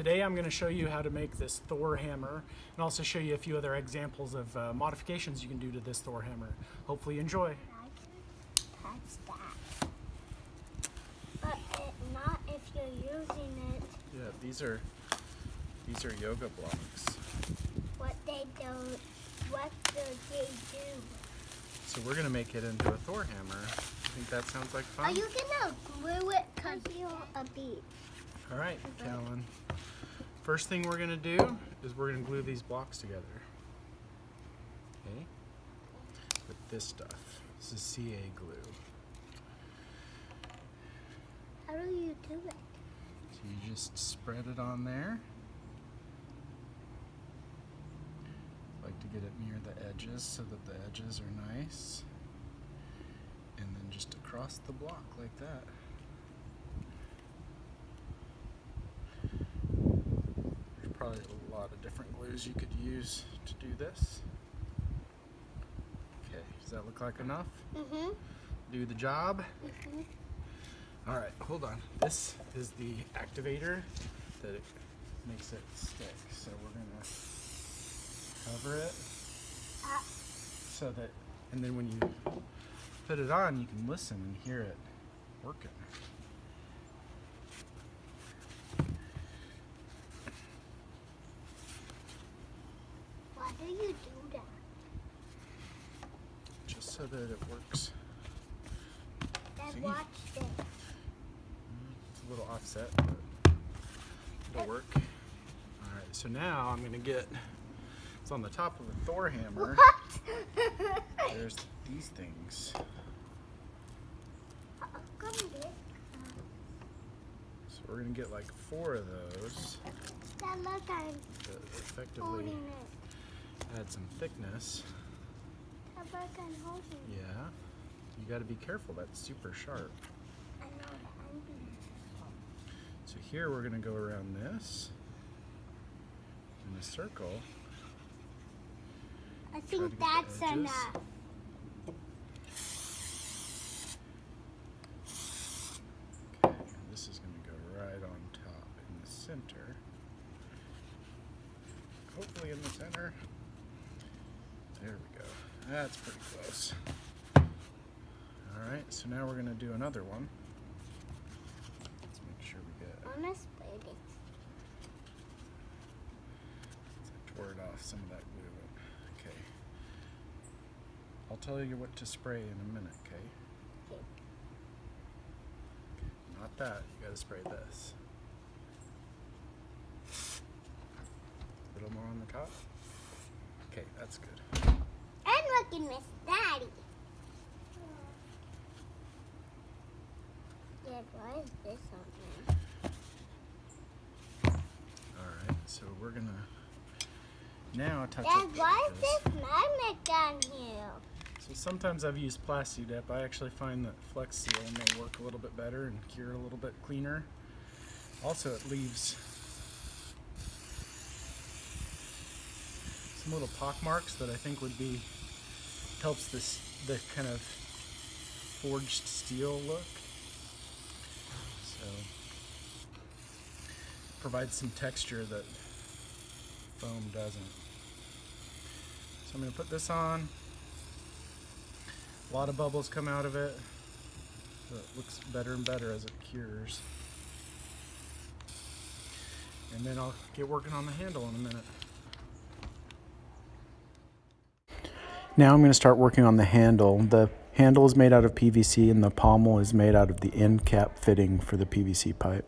Today I'm going to show you how to make this Thor hammer and also show you a few other examples of modifications you can do to this Thor hammer. Hopefully you enjoy. Touch that. But not if you're using it. Yeah, these are yoga blocks. What do they do? So we're going to make it into a Thor hammer. I think that sounds like fun. Are you going to glue it because you're a bee? All right, Callan. First thing we're going to do is we're going to glue these blocks together. Okay? With this stuff. This is CA glue. How do you do it? So you just spread it on there. Like to get it near the edges so that the edges are nice. And then just across the block like that. There's probably a lot of different glues you could use to do this. Okay, does that look like enough? Mm-hmm. Do the job? Mm-hmm. All right, hold on. This is the activator that it makes it stick. So we're gonna cover it so that, and then when you put it on, you can listen and hear it working. Why do you do that? Just so that it works. Dad, See? watch this. It's a little offset, but it'll work. All right, so now I'm gonna get, it's on the top of the Thor hammer. What? There's these things. So we're gonna get like 4 of those Dad, look, I'm to effectively holding it. add some thickness. Dad, look, I'm holding it. Yeah, you gotta be careful, that's super sharp. I know that I'm being. So here we're gonna go around this in a circle. I Try to think get that's the edges. enough. Okay, and this is gonna go right on top in the center. Hopefully in the center. There we go. That's pretty close. Alright, so now we're going to do another one. Let's make sure we get... I'm gonna split it. Let's ward off some of that glue. Okay. I'll tell you what to spray in a minute, okay? Okay. Not that. You got to spray this. A little more on the top. Okay, that's good. And look at Miss Daddy. Dad, why is this on there? Alright, so we're going to now touch Dad, up the why is edges. this magnet down here? So sometimes I've used Plasti Dip. I actually find that Flex Seal may work a little bit better and cure a little bit cleaner. Also, it leaves some little pock marks that I think would be, helps the kind of forged steel look. So provides some texture that foam doesn't. So I'm going to put this on. A lot of bubbles come out of it. So it looks better and better as it cures. And then I'll get working on the handle in a minute. Now I'm going to start working on the handle. The handle is made out of PVC and the pommel is made out of the end cap fitting for the PVC pipe.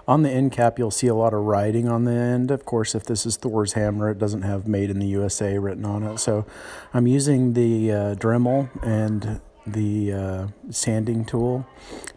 On the end cap you'll see a lot of writing on the end. Of course, if this is Thor's hammer, it doesn't have made in the USA written on it. So I'm using the Dremel and the sanding tool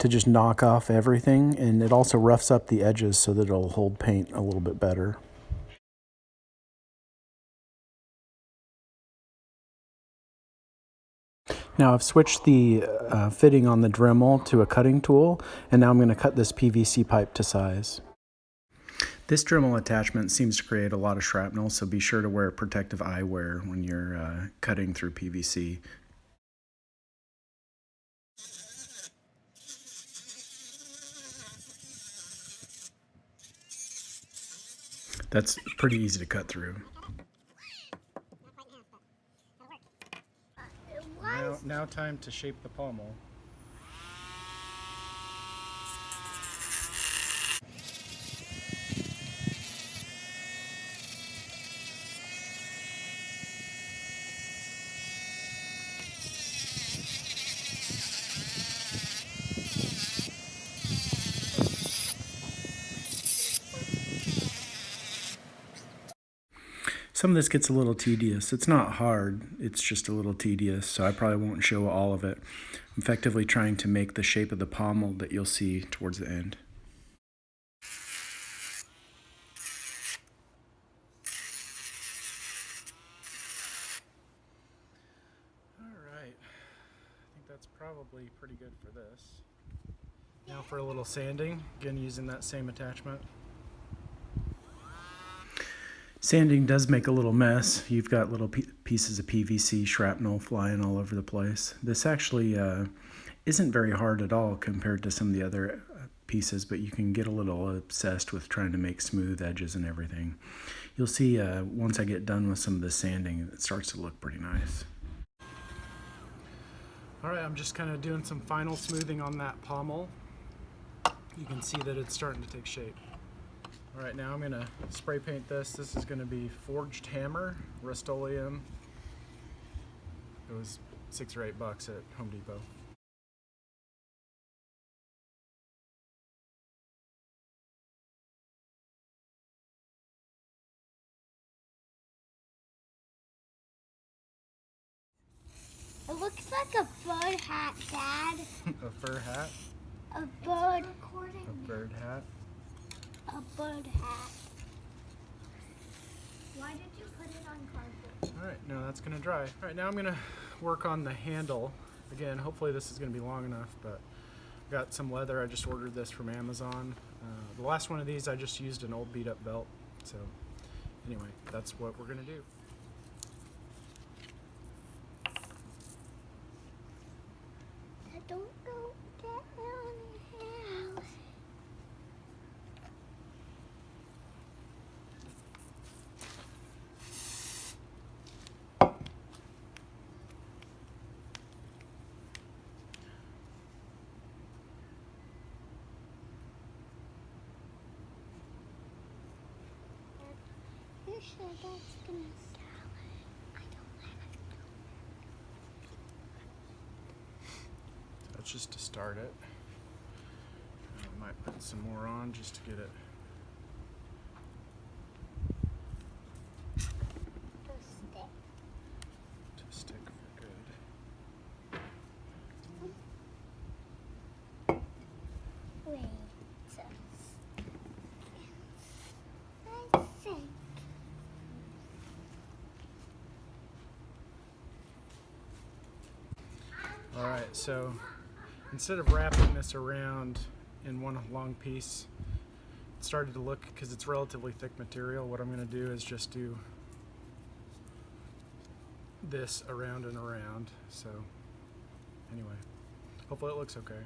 to just knock off everything, and it also roughs up the edges so that it'll hold paint a little bit better. Now I've switched the fitting on the Dremel to a cutting tool, and now I'm going to cut this PVC pipe to size. This Dremel attachment seems to create a lot of shrapnel, so be sure to wear protective eyewear when you're cutting through PVC. That's pretty easy to cut through. Now time to shape the pommel. Some of this gets a little tedious. It's not hard, it's just a little tedious, so I probably won't show all of it. I'm effectively trying to make the shape of the pommel that you'll see towards the end. Alright, I think that's probably pretty good for this. Now for a little sanding, again using that same attachment. Sanding does make a little mess. You've got little pieces of PVC shrapnel flying all over the place. This actually isn't very hard at all compared to some of the other pieces, but you can get a little obsessed with trying to make smooth edges and everything. You'll see once I get done with some of the sanding, it starts to look pretty nice. Alright, I'm just kind of doing some final smoothing on that pommel. You can see that it's starting to take shape. Alright, now I'm going to spray paint this. This is going to be Forged Hammer, Rust-Oleum. It was $6 or $8 at Home Depot. It looks like a bird hat, Dad. A fur hat? A bird. A bird hat? A bird hat. Why did you put it on cardboard? Alright, now that's going to dry. Alright, now I'm going to work on the handle. Again, hopefully this is going to be long enough, but I've got some leather. I just ordered this from Amazon. The last one of these I just used an old beat up belt. So anyway, that's what we're going to do. Don't go down. You sure that's gonna sell? I don't have to. That's just to start it. I might put some more on just to get it. To stick for good. Wait. I think. Alright, so instead of wrapping this around in one long piece, it started to look, because it's relatively thick material, what I'm going to do is just do this around and around. So anyway, hopefully it looks okay.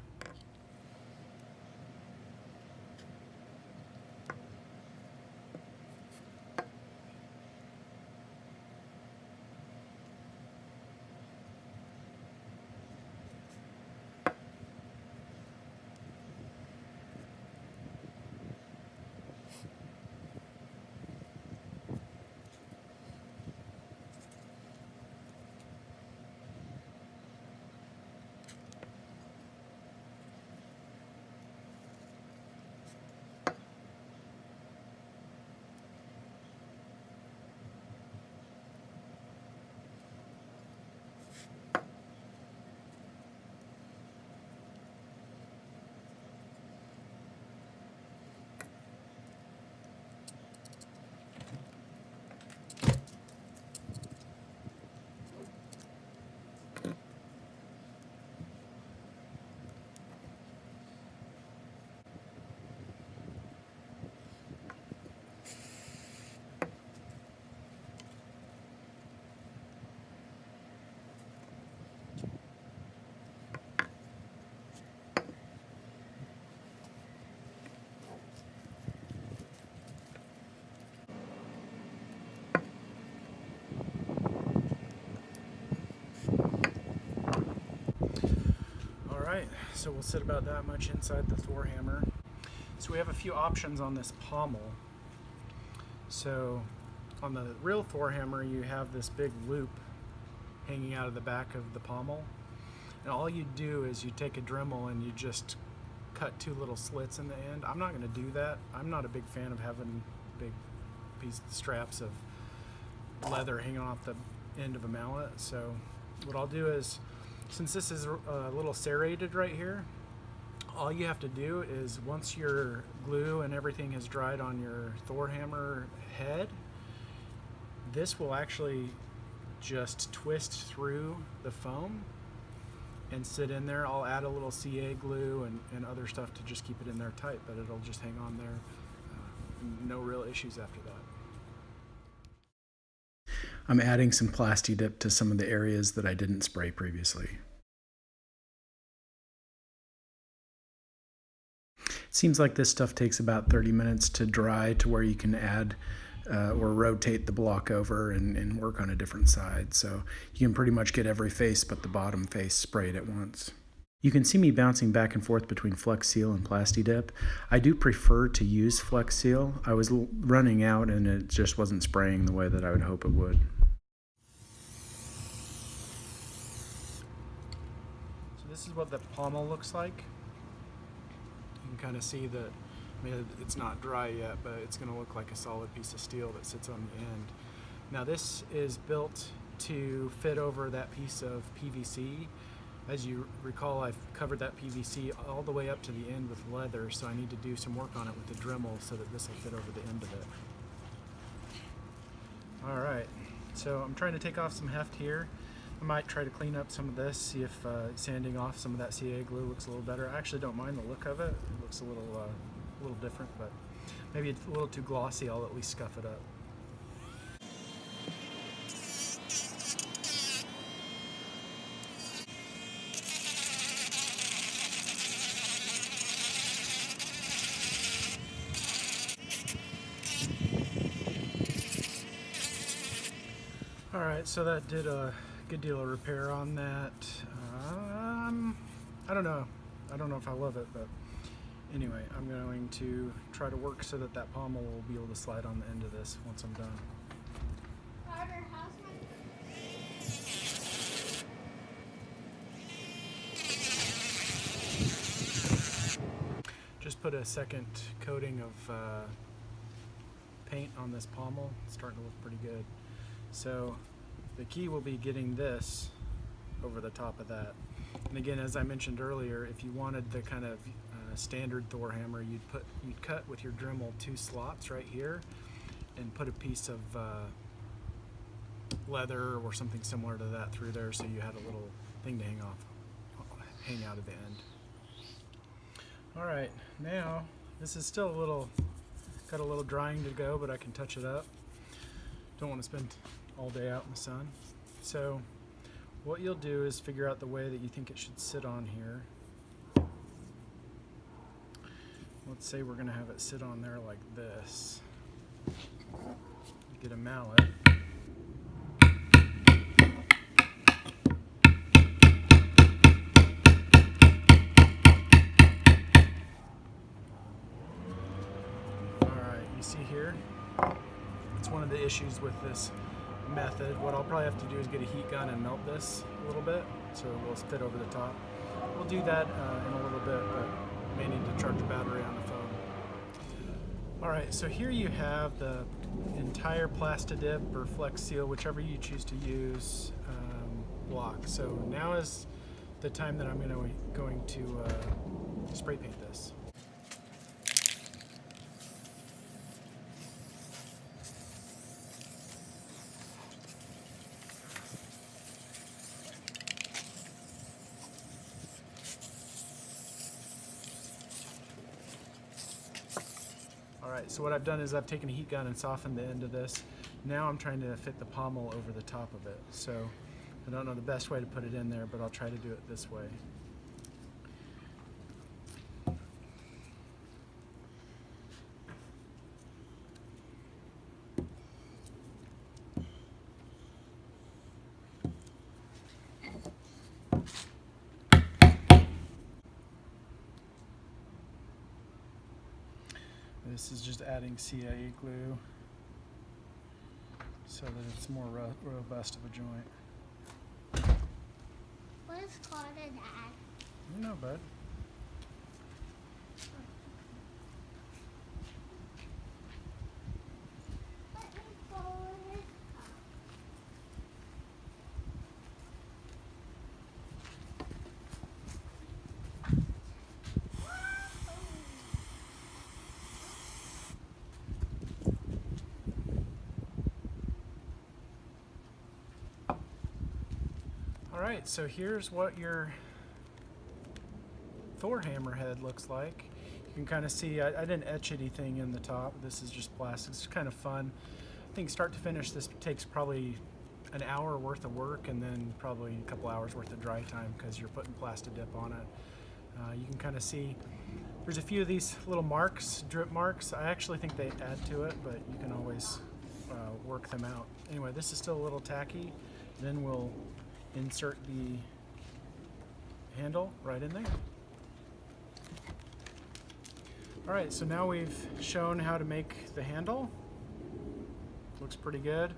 so we'll sit about that much inside the Thor hammer. So we have a few options on this pommel. So on the real Thor hammer, you have this big loop hanging out of the back of the pommel. And all you do is you take a Dremel and you just cut 2 little slits in the end. I'm not going to do that. I'm not a big fan of having big straps of leather hanging off the end of a mallet. So what I'll do is, since this is a little serrated right here, all you have to do is, once your glue and everything has dried on your Thor hammer head, this will actually just twist through the foam and sit in there. I'll add a little CA glue and other stuff to just keep it in there tight, but it'll just hang on there. No real issues after that. I'm adding some Plasti Dip to some of the areas that I didn't spray previously. It seems like this stuff takes about 30 minutes to dry to where you can add or rotate the block over and work on a different side. So you can pretty much get every face but the bottom face sprayed at once. You can see me bouncing back and forth between Flex Seal and Plasti Dip. I do prefer to use Flex Seal. I was running out and it just wasn't spraying the way that I would hope it would. So this is what the pommel looks like. You can kind of see that, I mean, it's not dry yet, but it's going to look like a solid piece of steel that sits on the end. Now this is built to fit over that piece of PVC. As you recall, I've covered that PVC all the way up to the end with leather, so I need to do some work on it with the Dremel so that this will fit over the end of it. Alright, so I'm trying to take off some heft here. I might try to clean up some of this, see if sanding off some of that CA glue looks a little better. I actually don't mind the look of it. It looks a little different, but maybe it's a little too glossy. I'll at least scuff it up. Alright, so that did a good deal of repair on that. I don't know. I don't know if I love it, but anyway, I'm going to try to work so that that pommel will be able to slide on the end of this once I'm done. Carter, how's my... Just put a second coating of paint on this pommel. It's starting to look pretty good. So the key will be getting this over the top of that. And again, as I mentioned earlier, if you wanted the kind of standard Thor hammer, you'd cut with your Dremel 2 slots right here and put a piece of leather or something similar to that through there, so you had a little thing to hang out of the end. All right, now this is still got a little drying to go, but I can touch it up. Don't want to spend all day out in the sun. So what you'll do is figure out the way that you think it should sit on here. Let's say we're going to have it sit on there like this. Get a mallet. Alright, you see here? It's one of the issues with this method. What I'll probably have to do is get a heat gun and melt this a little bit so it will fit over the top. We'll do that in a little bit, but may need to charge the battery on the phone. Alright, so here you have the entire Plasti Dip or Flex Seal, whichever you choose to use, block. So now is the time that I'm going to spray paint this. Alright, so what I've done is I've taken a heat gun and softened the end of this. Now I'm trying to fit the pommel over the top of it. So I don't know the best way to put it in there, but I'll try to do it this way. This is just adding CIA glue so that it's more robust of a joint. What is called an ad? You know, bud. Let me follow it Alright, so here's what your Thor hammer head looks like. You can kind of see, I didn't etch anything in the top. This is just plastic. It's kind of fun. I think start to finish this takes probably an hour worth of work and then probably a couple hours worth of dry time because you're putting plastic dip on it. You can kind of see there's a few of these little marks, drip marks. I actually think they add to it, but you can always work them out. Anyway, this is still a little tacky. Then we'll insert the handle right in there. Alright, so now we've shown how to make the handle. Looks pretty good.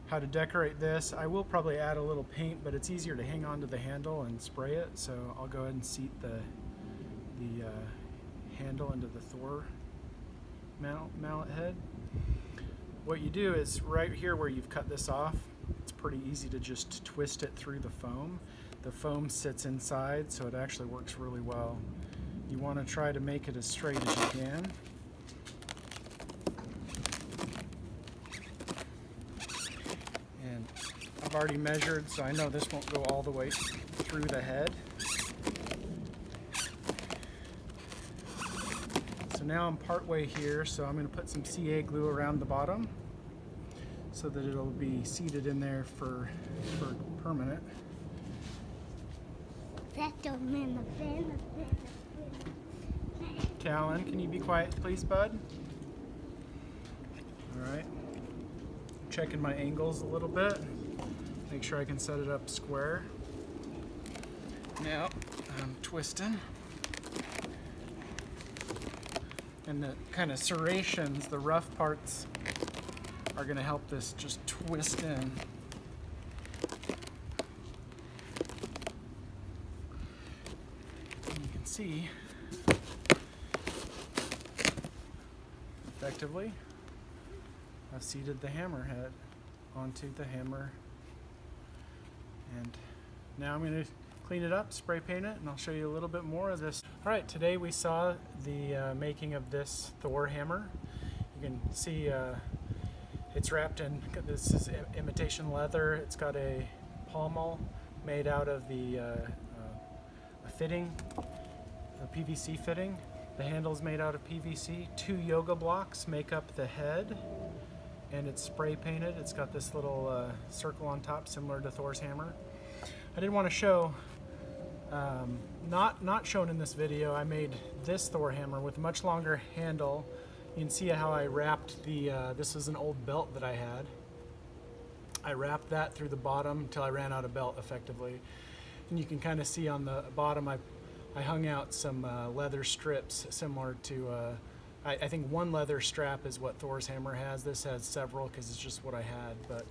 How to decorate this. I will probably add a little paint, but it's easier to hang on to the handle and spray it, so I'll go ahead and seat the handle into the Thor mallet head. What you do is right here where you've cut this off, it's pretty easy to just twist it through the foam. The foam sits inside, so it actually works really well. You want to try to make it as straight as you can. And I've already measured, so I know this won't go all the way through the head. So now I'm partway here, so I'm going to put some CA glue around the bottom so that it'll be seated in there for permanent. Callan, can you be quiet please, bud? Alright. Checking my angles a little bit. Make sure I can set it up square. Now I'm twisting. And the kind of serrations, the rough parts, are going to help this just twist in. And you can see effectively I've seated the hammer head onto the hammer, and now I'm going to clean it up, spray paint it, and I'll show you a little bit more of this. Alright, today we saw the making of this Thor hammer. You can see it's wrapped in, this is imitation leather. It's got a pommel made out of the a fitting, a PVC fitting. The handle is made out of PVC. 2 yoga blocks make up the head, and it's spray painted. It's got this little circle on top similar to Thor's hammer. I did want to show, not shown in this video, I made this Thor hammer with a much longer handle. You can see how I wrapped the, this is an old belt that I had. I wrapped that through the bottom until I ran out of belt effectively. And you can kind of see on the bottom I hung out some leather strips similar to, I think one leather strap is what Thor's hammer has. This has several because it's just what I had. But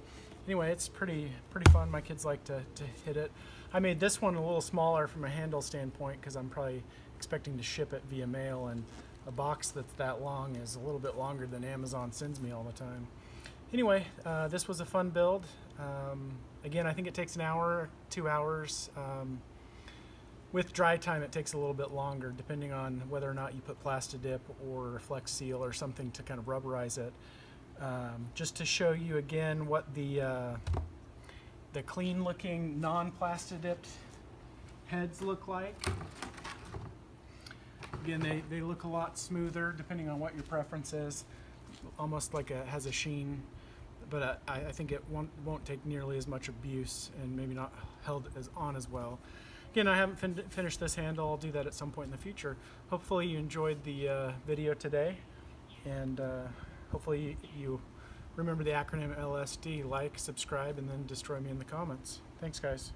anyway, it's pretty fun. My kids like to hit it. I made this one a little smaller from a handle standpoint because I'm probably expecting to ship it via mail, and a box that's that long is a little bit longer than Amazon sends me all the time. Anyway, this was a fun build. Again, I think it takes an hour, 2 hours. With dry time, it takes a little bit longer, depending on whether or not you put Plasti Dip or Flex Seal or something to kind of rubberize it. Just to show you again what the clean-looking, non-Plasti Dipped heads look like. Again, they look a lot smoother, depending on what your preference is. Almost like it has a sheen, but I think it won't take nearly as much abuse and maybe not held as well. Again, I haven't finished this handle. I'll do that at some point in the future. Hopefully you enjoyed the video today, and hopefully you remember the acronym LSD. Like, subscribe, and then destroy me in the comments. Thanks, guys.